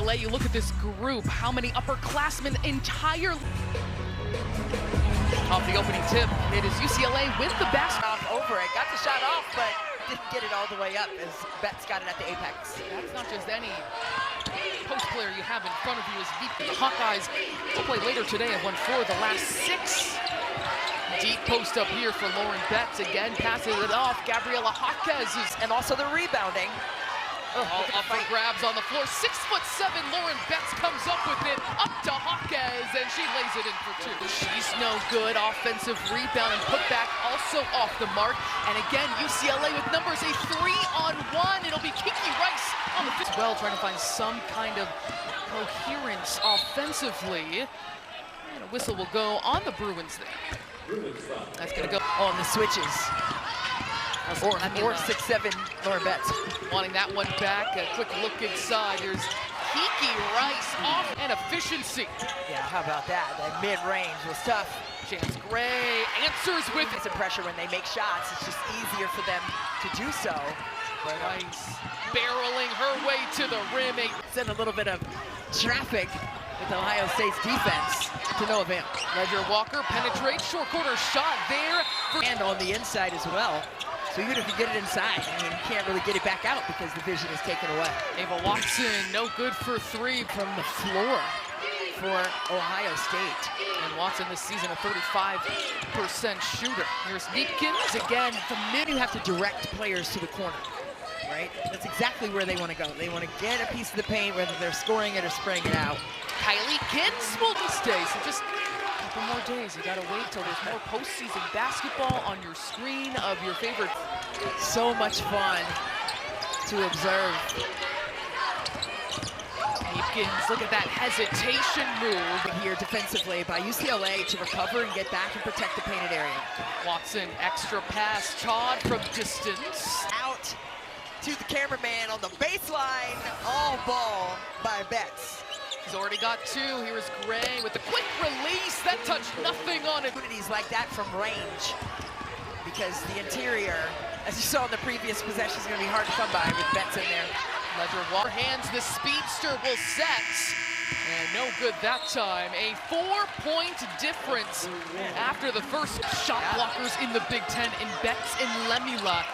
UCLA, you look at this group, how many upperclassmen entire... Off the opening tip, it is UCLA with the basket. Over it, got the shot off, but didn't get it all the way up as Betts got it at the apex. That's not just any post player you have in front of you as deep. The Hawkeyes will play later today have won 4 of the last 6. Deep post up here for Lauren Betts. Again, passes it off. Gabriela Jaquez is... And also the rebounding. All up for grabs on the floor. 6'7", Lauren Betts comes up with it. Up to Jaquez, and she lays it in for 2. She's no good. Offensive rebound and putback also off the mark. And again, UCLA with numbers, a 3-on-1. It'll be Kiki Rice on the fifth. Well, trying to find some kind of coherence offensively. And a whistle will go on the Bruins there. That's going to go on the switches. Or 6'7", Lauren Betts. Wanting that one back. A quick look inside. There's Kiki Rice off and efficiency. Yeah, how about that? That mid-range was tough. Chance Gray answers with some pressure when they make shots. It's just easier for them to do so. But Rice barreling her way to the rim. Send a little bit of traffic with Ohio State's defense to no avail. Ledger Walker penetrates, short corner shot there. And on the inside as well. So even if you get it inside, I mean, you can't really get it back out because the vision is taken away. Ava Watson, no good for 3 from the floor for Ohio State. And Watson this season a 35% shooter. Here's Neepkins again. The minute you have to direct players to the corner, right? That's exactly where they want to go. They want to get a piece of the paint, whether they're scoring it or spraying it out. Kylie Kins will stay. So just a couple more days. You gotta wait till there's more postseason basketball on your screen of your favorite. So much fun to observe. Neepkins, look at that hesitation move here defensively by UCLA to recover and get back and protect the painted area. Watson, extra pass, Todd from distance. Out to the cameraman on the baseline, all ball by Betts. He's already got 2. Here's Gray with the quick release. That touched nothing on it. Opportunities like that from range because the interior, as you saw in the previous possession, is going to be hard to come by with Betts in there. Ledger Walker hands, the speedster will set. And no good that time. A 4-point difference after the first shot blockers in the Big Ten in Betts and Lemila.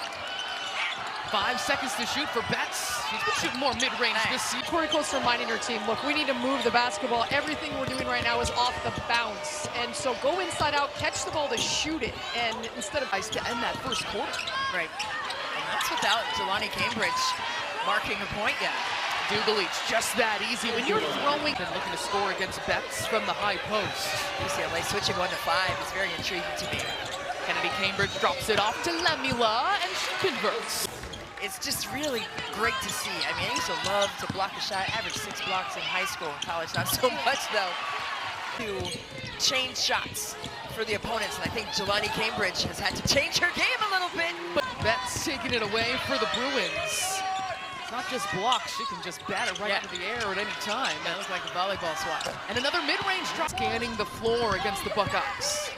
5 seconds to shoot for Betts. She's been shooting more mid-range this season. Corey Close reminding her team, look, we need to move the basketball. Everything we're doing right now is off the bounce. And so go inside out, catch the ball to shoot it. And instead of to end that first quarter. Right. And that's without Jelani Cambridge marking a point yet. Dugalich, just that easy. When you're throwing and looking to score against Betts from the high post. UCLA switching 1 to 5 is very intriguing to me. Kennedy Cambridge drops it off to Lemila, and she converts. It's just really great to see. I mean, I used to love to block a shot. Average 6 blocks in high school and college, not so much though. To change shots for the opponents, and I think Jelani Cambridge has had to change her game a little bit. But Betts taking it away for the Bruins. It's not just blocks, she can just bat it right into the air at any time. That looks like a volleyball swat. And another mid-range drop. Scanning the floor against the Buckeyes.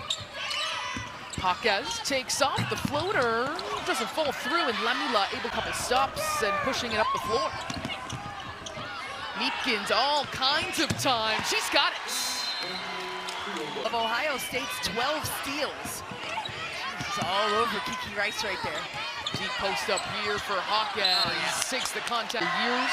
Jaquez takes off the floater, doesn't fall through, and Lemila able a couple stops and pushing it up the floor. Neepkins all kinds of time. She's got it. Of Ohio State's 12 steals. It's all over Kiki Rice right there. Deep post up here for Jaquez. Takes the contact. Years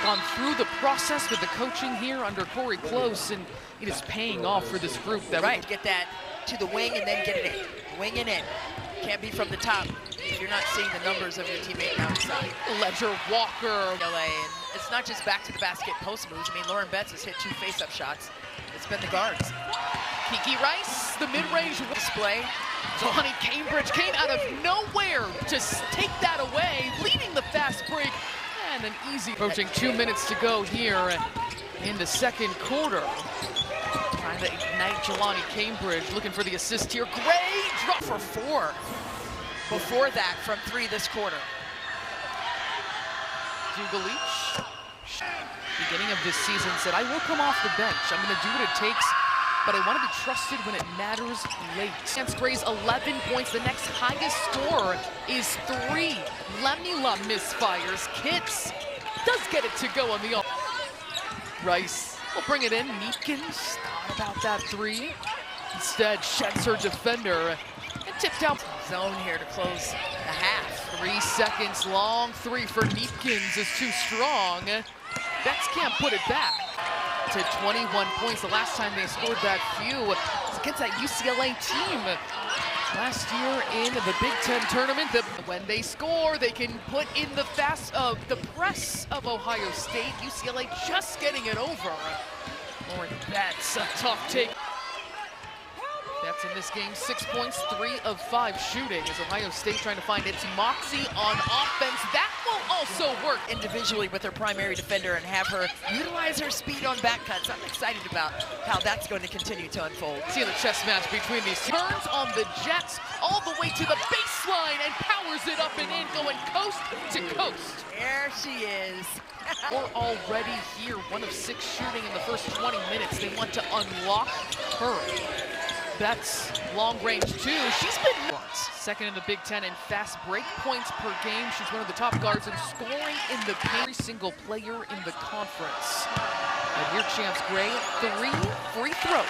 gone through the process with the coaching here under Corey Close, and it is paying off for this group. That get that to the wing and then get it in. Wing and in. Can't be from the top if you're not seeing the numbers of your teammate down the side. Ledger Walker. LA, and it's not just back to the basket post moves. I mean, Lauren Betts has hit 2 face-up shots. It's been the guards. Kiki Rice, the mid-range display. Jelani Cambridge came out of nowhere to take that away, leading the fast break. And an easy. Approaching 2 minutes to go here in the second quarter. Trying to ignite Jelani Cambridge, looking for the assist here. Gray drop for 4. Before that, from 3 this quarter. Dugalich, beginning of this season, said, I will come off the bench. I'm going to do what it takes, but I want to be trusted when it matters late. Chance Gray's 11 points. The next highest score is 3. Lemila misfires. Kitts does get it to go on the off. Rice will bring it in. Neepkins thought about that three. Instead, sheds her defender and tipped out. Zone here to close the half. 3 seconds long. Three for Neepkins is too strong. Betts can't put it back. To 21 points. The last time they scored that few was against that UCLA team last year in the Big Ten tournament. When they score, they can put in the press of Ohio State. UCLA just getting it over. Lauren Betts, a tough take. Betts in this game, 6 points, 3 of 5 shooting as Ohio State trying to find its moxie on offense. That will also work individually with her primary defender and have her utilize her speed on back cuts. I'm excited about how that's going to continue to unfold. See the chess match between these two. Turns on the Jets all the way to the baseline and powers it up and in, going coast to coast. There she is. We're already here, 1 of 6 shooting in the first 20 minutes. They want to unlock her. Betts, long range too. She's been second in the Big Ten in fast break points per game. She's one of the top guards in scoring in the paint. Every single player in the conference. And here Chance Gray, 3 free throws.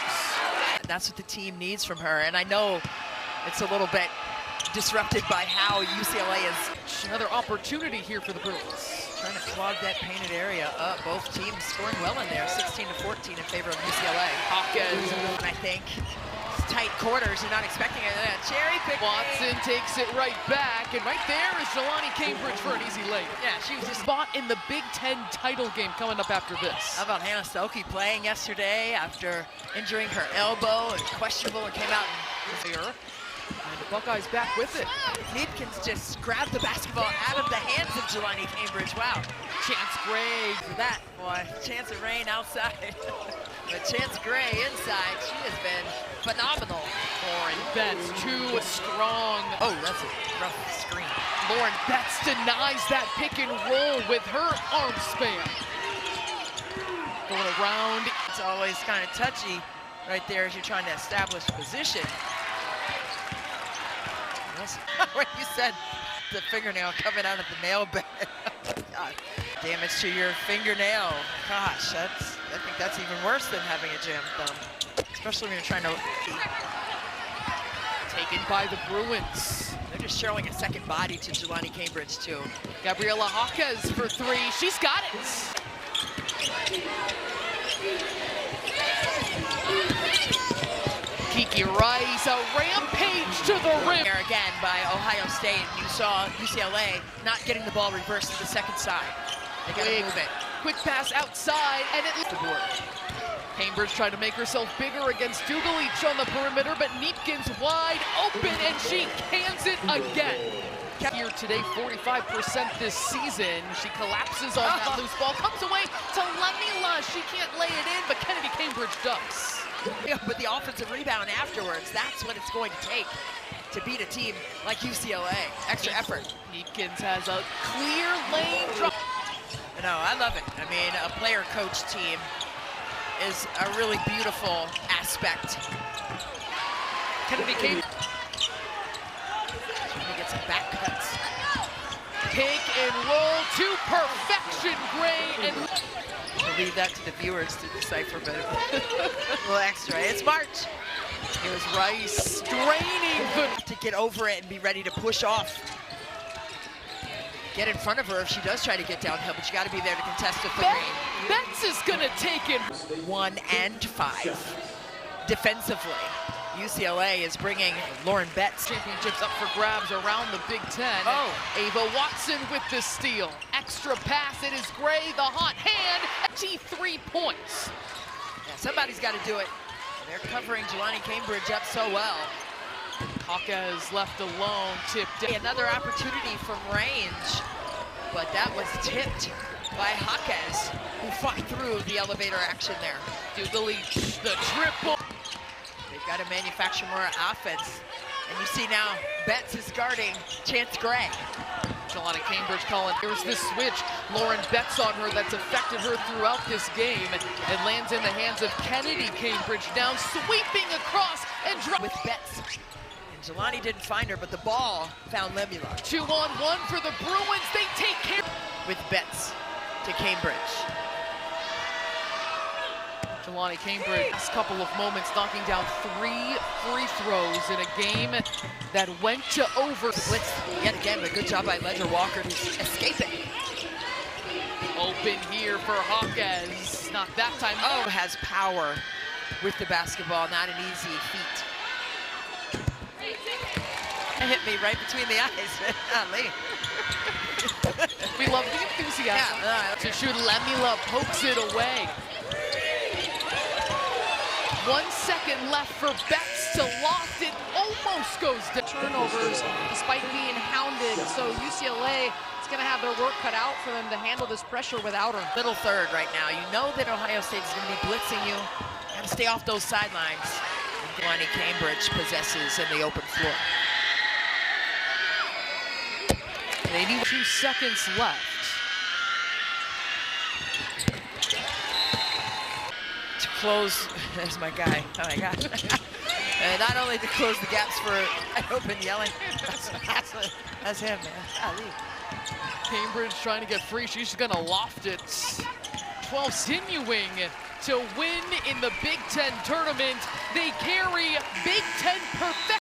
That's what the team needs from her. And I know it's a little bit disrupted by how UCLA is. Another opportunity here for the Bruins. Trying to clog that painted area up. Both teams scoring well in there, 16-14 in favor of UCLA. Hawkins, I think. Tight quarters, you're not expecting it. Cherry pick. Watson takes it right back, and right there is Jelani Cambridge for an easy lay. Yeah, she was just spot in the Big Ten title game coming up after this. How about Hannah Stokey playing yesterday after injuring her elbow and questionable and came out and here. And the Buckeyes back with it. Neepkins just grabbed the basketball out of the hands of Jelani Cambridge. Wow. Chance Gray. For that, boy. Chance of rain outside. But Chance Gray inside, she has been phenomenal. Lauren Betts, too strong. Oh, that's a rough screen. Lauren Betts denies that pick and roll with her arm span. Going around. It's always kind of touchy right there as you're trying to establish position. When you said the fingernail coming out of the nail bed. God. Damage to your fingernail. Gosh, I think that's even worse than having a jammed thumb. Especially when you're trying to... Taken by the Bruins. They're just showing a second body to Jelani Cambridge, too. Gabriela Hawkes for 3. She's got it. Kiki Rice, a rampage to the rim. There again by Ohio State. You saw UCLA not getting the ball reversed to the second side. They got to move it. Quick pass outside, and it leads the board. Cambridge tried to make herself bigger against Dugalich on the perimeter, but Neepkins wide open, and she cans it again. Here today, 45% this season. She collapses on that loose ball, comes away to Lamila. She can't lay it in, but Kennedy Cambridge does. Yeah, but the offensive rebound afterwards, that's what it's going to take to beat a team like UCLA. Extra effort. Neepkins has a clear lane drop. No, I love it. I mean, a player-coach team is a really beautiful aspect. Kennedy Cambridge. Trying to get some back cuts. Pick and roll to perfection, Gray, and I'll leave that to the viewers to decipher, but a little extra. It's March. Here's Rice draining the... To get over it and be ready to push off. Get in front of her if she does try to get downhill, but you got to be there to contest the three. Betts is going to take it. 1 and 5 defensively. UCLA is bringing Lauren Betts. Championships up for grabs around the Big Ten. Oh. Ava Watson with the steal. Extra pass, it is Gray, the hot hand, 3 points. Yeah, somebody's got to do it. They're covering Jelani Cambridge up so well. Hawkes left alone, tipped in. Another opportunity from range, but that was tipped by Hawkes, who fought through the elevator action there. Dugalich, the triple. They've got to manufacture more offense. And you see now, Betts is guarding Chance Gray. Jelani Cambridge calling. Here's this switch. Lauren Betts on her that's affected her throughout this game. It lands in the hands of Kennedy Cambridge, down sweeping across and drop. With Betts. Jelani didn't find her, but the ball found Lamila. 2-on-1 for the Bruins. They take care. With Betts. Cambridge. Jelani Cambridge, last couple of moments, knocking down 3 free throws in a game that went to over. Blitz yet again, but good job by Ledger Walker to escape it. Open here for Hawkes. Not that time. Oh, has power with the basketball, not an easy feat. It hit me right between the eyes. Golly. We love the enthusiasm. Yeah, To shoot, Lemila pokes it away. 1 second left for Betts to loft. It almost goes to Turnovers despite being hounded. So UCLA is going to have their work cut out for them to handle this pressure without her. Middle third right now. You know that Ohio State is going to be blitzing you. Got to stay off those sidelines. Jelani Cambridge possesses in the open floor. 82 seconds left. To close, there's my guy. Oh my God. And not only to close the gaps for open yelling, that's him, man. Golly. Cambridge trying to get free. She's going to loft it. 12 continuing to win in the Big Ten tournament. They carry Big Ten perfection.